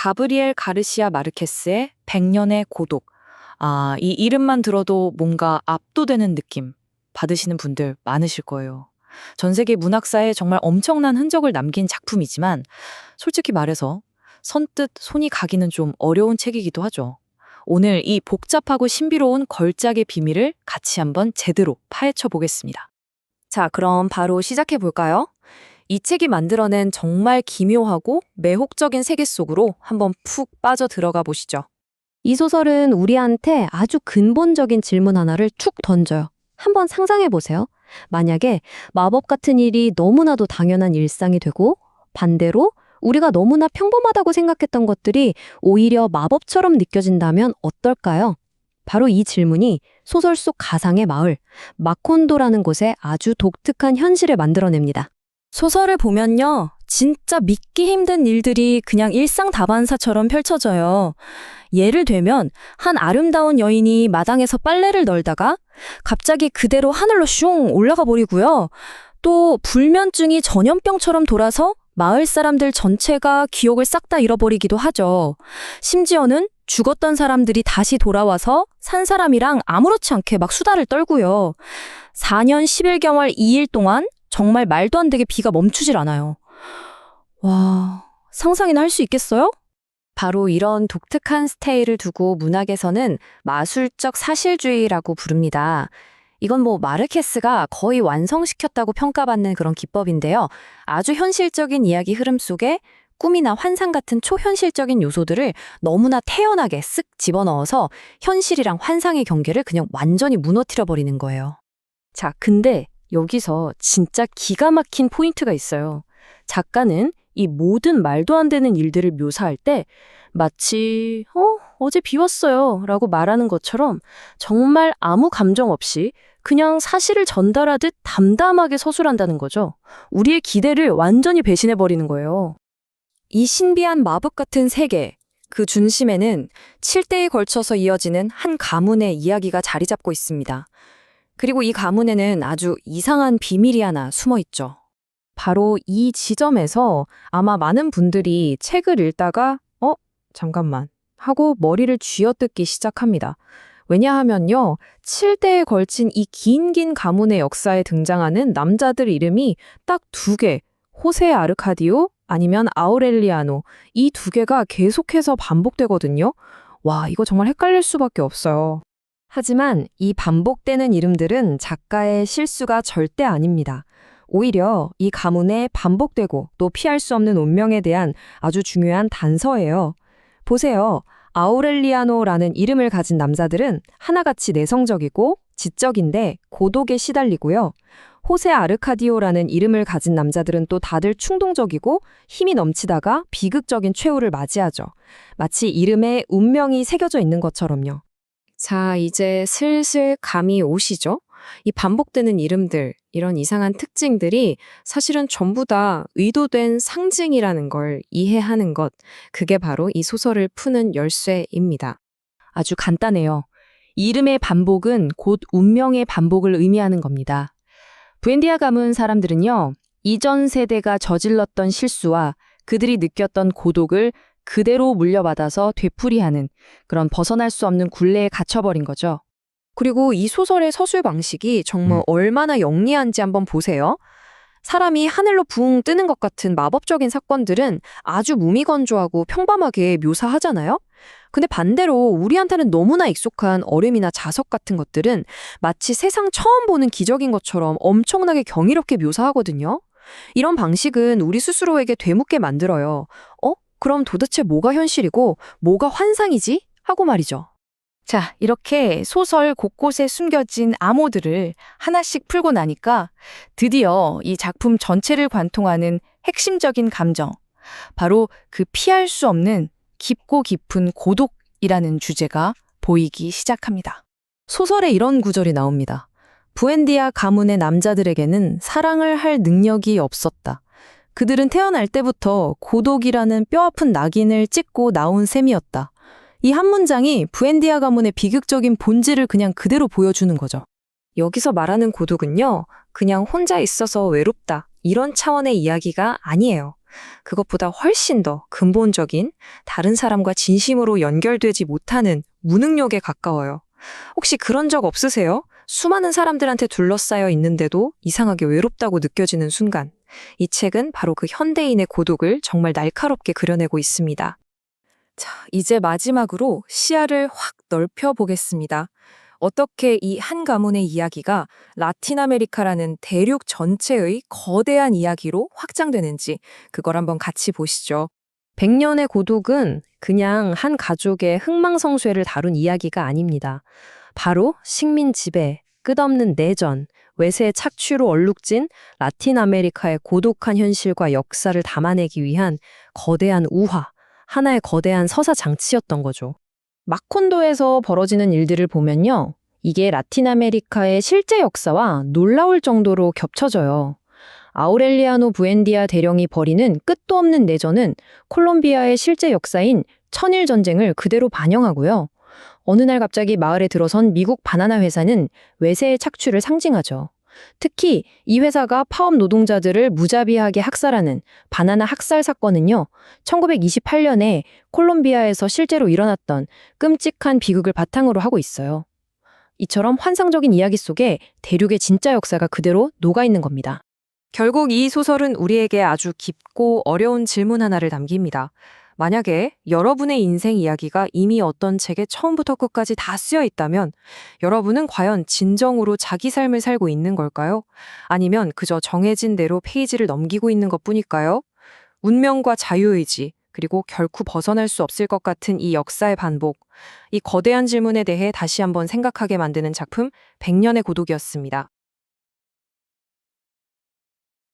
가브리엘 가르시아 마르케스의 100년의 고독. 이 이름만 들어도 뭔가 압도되는 느낌 받으시는 분들 많으실 거예요. 전 세계 문학사에 정말 엄청난 흔적을 남긴 작품이지만 솔직히 말해서 선뜻 손이 가기는 좀 어려운 책이기도 하죠. 오늘 이 복잡하고 신비로운 걸작의 비밀을 같이 한번 제대로 파헤쳐 보겠습니다. 자, 그럼 바로 시작해 볼까요? 이 책이 만들어낸 정말 기묘하고 매혹적인 세계 속으로 한번 푹 빠져 들어가 보시죠. 이 소설은 우리한테 아주 근본적인 질문 하나를 툭 던져요. 한번 상상해 보세요. 만약에 마법 같은 일이 너무나도 당연한 일상이 되고 반대로 우리가 너무나 평범하다고 생각했던 것들이 오히려 마법처럼 느껴진다면 어떨까요? 바로 이 질문이 소설 속 가상의 마을, 마콘도라는 곳에 아주 독특한 현실을 만들어냅니다. 소설을 보면요, 진짜 믿기 힘든 일들이 그냥 일상 다반사처럼 펼쳐져요. 예를 들면 한 아름다운 여인이 마당에서 빨래를 널다가 갑자기 그대로 하늘로 슝 올라가 버리고요. 또 불면증이 전염병처럼 돌아서 마을 사람들 전체가 기억을 싹 다 잃어버리기도 하죠. 심지어는 죽었던 사람들이 다시 돌아와서 산 사람이랑 아무렇지 않게 막 수다를 떨고요. 4년 11개월 2일 동안 정말 말도 안 되게 비가 멈추질 않아요. 와, 상상이나 할 수 있겠어요? 바로 이런 독특한 스타일을 두고 문학에서는 마술적 사실주의라고 부릅니다. 이건 마르케스가 거의 완성시켰다고 평가받는 그런 기법인데요. 아주 현실적인 이야기 흐름 속에 꿈이나 환상 같은 초현실적인 요소들을 너무나 태연하게 쓱 집어넣어서 현실이랑 환상의 경계를 그냥 완전히 무너뜨려버리는 거예요. 자, 근데 여기서 진짜 기가 막힌 포인트가 있어요. 작가는 이 모든 말도 안 되는 일들을 묘사할 때 마치 어제 비 왔어요 라고 말하는 것처럼 정말 아무 감정 없이 그냥 사실을 전달하듯 담담하게 서술한다는 거죠. 우리의 기대를 완전히 배신해버리는 거예요. 이 신비한 마법 같은 세계, 그 중심에는 7대에 걸쳐서 이어지는 한 가문의 이야기가 자리 잡고 있습니다. 그리고 이 가문에는 아주 이상한 비밀이 하나 숨어 있죠. 바로 이 지점에서 아마 많은 분들이 책을 읽다가 잠깐만 하고 머리를 쥐어뜯기 시작합니다. 왜냐하면요, 7대에 걸친 이 긴 가문의 역사에 등장하는 남자들 이름이 딱 2개, 호세 아르카디오 아니면 아우렐리아노, 이 2개가 계속해서 반복되거든요. 와, 이거 정말 헷갈릴 수밖에 없어요. 하지만 이 반복되는 이름들은 작가의 실수가 절대 아닙니다. 오히려 이 가문의 반복되고 또 피할 수 없는 운명에 대한 아주 중요한 단서예요. 보세요. 아우렐리아노라는 이름을 가진 남자들은 하나같이 내성적이고 지적인데 고독에 시달리고요. 호세 아르카디오라는 이름을 가진 남자들은 또 다들 충동적이고 힘이 넘치다가 비극적인 최후를 맞이하죠. 마치 이름에 운명이 새겨져 있는 것처럼요. 자, 이제 슬슬 감이 오시죠? 이 반복되는 이름들, 이런 이상한 특징들이 사실은 전부 다 의도된 상징이라는 걸 이해하는 것, 그게 바로 이 소설을 푸는 열쇠입니다. 아주 간단해요. 이름의 반복은 곧 운명의 반복을 의미하는 겁니다. 부엔디아 가문 사람들은요, 이전 세대가 저질렀던 실수와 그들이 느꼈던 고독을 그대로 물려받아서 되풀이하는 그런 벗어날 수 없는 굴레에 갇혀버린 거죠. 그리고 이 소설의 서술 방식이 정말 얼마나 영리한지 한번 보세요. 사람이 하늘로 붕 뜨는 것 같은 마법적인 사건들은 아주 무미건조하고 평범하게 묘사하잖아요. 근데 반대로 우리한테는 너무나 익숙한 얼음이나 자석 같은 것들은 마치 세상 처음 보는 기적인 것처럼 엄청나게 경이롭게 묘사하거든요. 이런 방식은 우리 스스로에게 되묻게 만들어요. 그럼 도대체 뭐가 현실이고 뭐가 환상이지? 하고 말이죠. 자, 이렇게 소설 곳곳에 숨겨진 암호들을 하나씩 풀고 나니까 드디어 이 작품 전체를 관통하는 핵심적인 감정, 바로 그 피할 수 없는 깊고 깊은 고독이라는 주제가 보이기 시작합니다. 소설에 이런 구절이 나옵니다. 부엔디아 가문의 남자들에게는 사랑을 할 능력이 없었다. 그들은 태어날 때부터 고독이라는 뼈아픈 낙인을 찍고 나온 셈이었다. 이 한 문장이 부엔디아 가문의 비극적인 본질을 그냥 그대로 보여주는 거죠. 여기서 말하는 고독은요, 그냥 혼자 있어서 외롭다, 이런 차원의 이야기가 아니에요. 그것보다 훨씬 더 근본적인 다른 사람과 진심으로 연결되지 못하는 무능력에 가까워요. 혹시 그런 적 없으세요? 수많은 사람들한테 둘러싸여 있는데도 이상하게 외롭다고 느껴지는 순간. 이 책은 바로 그 현대인의 고독을 정말 날카롭게 그려내고 있습니다. 자, 이제 마지막으로 시야를 확 넓혀 보겠습니다. 어떻게 이 한 가문의 이야기가 라틴 아메리카라는 대륙 전체의 거대한 이야기로 확장되는지 그걸 한번 같이 보시죠. 100년의 고독은 그냥 한 가족의 흥망성쇠를 다룬 이야기가 아닙니다. 바로 식민 지배, 끝없는 내전, 외세의 착취로 얼룩진 라틴 아메리카의 고독한 현실과 역사를 담아내기 위한 거대한 우화, 하나의 거대한 서사 장치였던 거죠. 마콘도에서 벌어지는 일들을 보면요. 이게 라틴 아메리카의 실제 역사와 놀라울 정도로 겹쳐져요. 아우렐리아노 부엔디아 대령이 벌이는 끝도 없는 내전은 콜롬비아의 실제 역사인 천일 전쟁을 그대로 반영하고요. 어느 날 갑자기 마을에 들어선 미국 바나나 회사는 외세의 착취를 상징하죠. 특히 이 회사가 파업 노동자들을 무자비하게 학살하는 바나나 학살 사건은요. 1928년에 콜롬비아에서 실제로 일어났던 끔찍한 비극을 바탕으로 하고 있어요. 이처럼 환상적인 이야기 속에 대륙의 진짜 역사가 그대로 녹아있는 겁니다. 결국 이 소설은 우리에게 아주 깊고 어려운 질문 하나를 남깁니다. 만약에 여러분의 인생 이야기가 이미 어떤 책에 처음부터 끝까지 다 쓰여 있다면 여러분은 과연 진정으로 자기 삶을 살고 있는 걸까요? 아니면 그저 정해진 대로 페이지를 넘기고 있는 것뿐일까요? 운명과 자유의지, 그리고 결코 벗어날 수 없을 것 같은 이 역사의 반복, 이 거대한 질문에 대해 다시 한번 생각하게 만드는 작품 100년의 고독이었습니다.